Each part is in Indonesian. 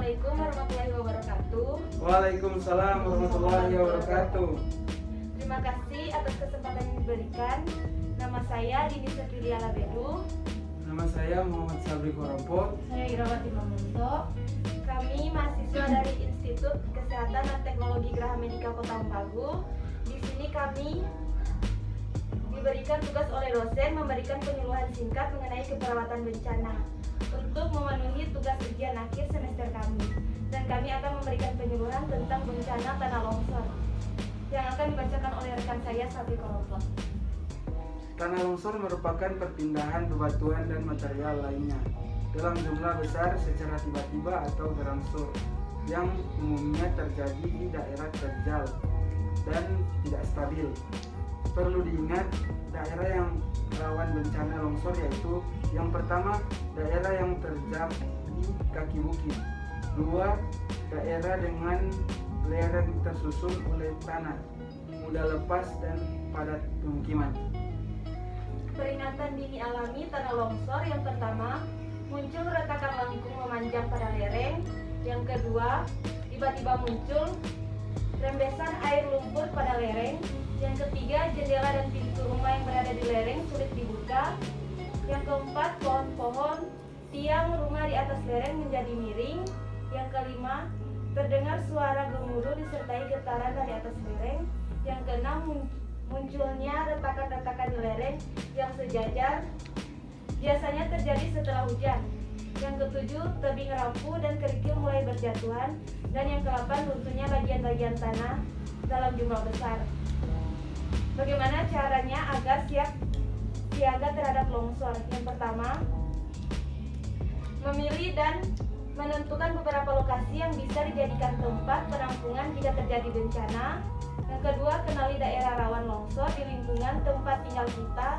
Assalamualaikum warahmatullahi wabarakatuh. Waalaikumsalam warahmatullahi wabarakatuh. Terima kasih atas kesempatan yang diberikan. Nama saya Dini Setrilia Labedu. Nama saya Muhammad Sabri Korompot. Saya Irawati Mamunto. Kami mahasiswa dari Institut Kesehatan dan Teknologi Geraha Medika Kota Ampagu. Di sini kami diberikan tugas oleh dosen memberikan penyuluhan singkat mengenai keperawatan bencana untuk memenuhi tugas ujian akhir semester kami. Dan kami akan memberikan penyuluhan tentang bencana tanah longsor yang akan dibacakan oleh rekan saya Sabri Korompot. Tanah longsor merupakan perpindahan bebatuan dan material lainnya dalam jumlah besar secara tiba-tiba atau berangsur yang umumnya terjadi di daerah terjal dan tidak stabil. Perlu diingat, daerah yang rawan bencana longsor yaitu yang pertama, daerah yang terjal di kaki bukit. Dua, daerah dengan lereng tersusun oleh tanah, mudah lepas dan padat pemukiman. Peringatan dini alami tanah longsor yang pertama, muncul retakan lengkung memanjang pada lereng. Yang kedua, tiba-tiba muncul rembesan air lumpur pada lereng. Yang ketiga, jendela dan pintu rumah yang berada di lereng sulit dibuka. Yang keempat, pohon-pohon tiang rumah di atas lereng menjadi miring. Yang kelima, terdengar suara gemuruh disertai getaran dari atas lereng. Yang keenam, munculnya retakan-retakan di lereng yang sejajar, biasanya terjadi setelah hujan. Yang ketujuh, tebing rapuh dan kerikil mulai berjatuhan. Dan yang kedelapan, runtuhnya bagian-bagian tanah dalam jumlah besar. Bagaimana caranya agar siaga terhadap longsor? Yang pertama, memilih dan menentukan beberapa lokasi yang bisa dijadikan tempat penampungan jika terjadi bencana. Yang kedua, kenali daerah rawan longsor di lingkungan tempat tinggal kita.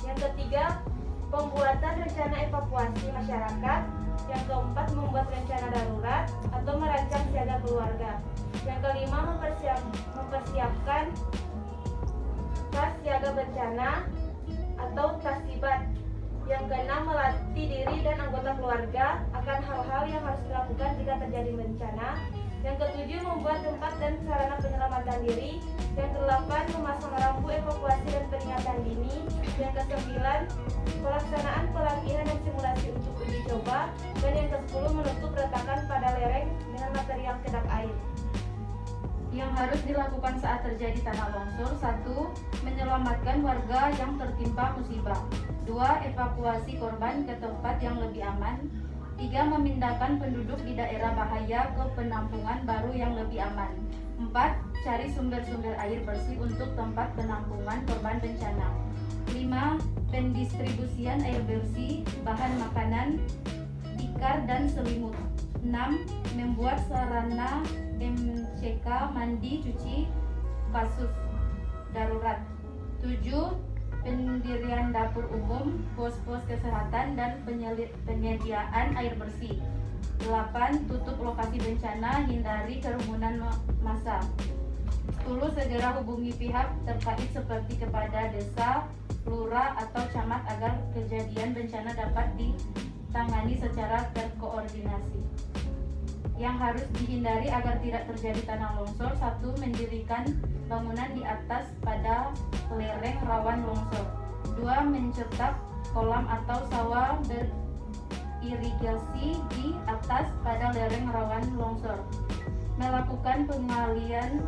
Yang ketiga, pembuatan rencana evakuasi masyarakat. Yang keempat, membuat rencana darurat atau merancang siaga keluarga. Yang kelima, mempersiapkan tas siaga bencana atau tasibat. Yang keenam, melatih diri dan anggota keluarga akan hal-hal yang harus dilakukan jika terjadi bencana. Yang ketujuh, membuat tempat dan sarana penyelamatan diri. Yang kedelapan, memasang rambu evakuasi dan peringatan dini. Yang kesembilan, pelaksanaan pelatihan dan simulasi untuk uji coba. Dan yang kesepuluh, menutup retakan pada lereng dengan material kedap air. Yang harus dilakukan saat terjadi tanah longsor: 1. Menyelamatkan warga yang tertimpa musibah. 2. Evakuasi korban ke tempat yang lebih aman. 3. Memindahkan penduduk di daerah bahaya ke penampungan baru yang lebih aman. 4. Cari sumber-sumber air bersih untuk tempat penampungan korban bencana. 5. Pendistribusian air bersih, bahan makanan, tikar dan selimut. 6. Membuat sarana MCK, mandi, cuci, kasus darurat. 7. Pendirian dapur umum, pos-pos kesehatan dan penyediaan air bersih. 8. Tutup lokasi bencana, hindari kerumunan massa. 10. Segera hubungi pihak terkait seperti kepada desa, lurah atau camat agar kejadian bencana dapat ditangani secara terkoordinasi. Yang harus dihindari agar tidak terjadi tanah longsor: 1. Mendirikan bangunan di atas pada lereng rawan longsor. 2. Mencetak kolam atau sawah beririgasi di atas pada lereng rawan longsor. Melakukan pengalian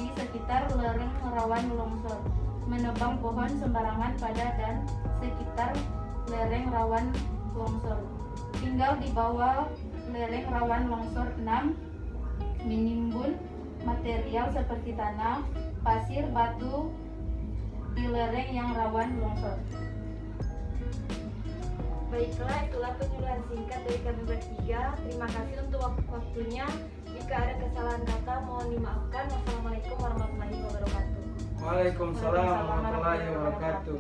di sekitar lereng rawan longsor. Menebang pohon sembarangan pada dan sekitar lereng rawan longsor. Tinggal di bawah lereng rawan longsor. 6. Menimbun material seperti tanah, pasir, batu di lereng yang rawan longsor. Baiklah, itulah penyuluhan singkat dari kami bertiga. Terima kasih untuk waktunya. Jika ada kesalahan kata, mohon dimaafkan. Wassalamualaikum warahmatullahi wabarakatuh. Waalaikumsalam warahmatullahi wabarakatuh.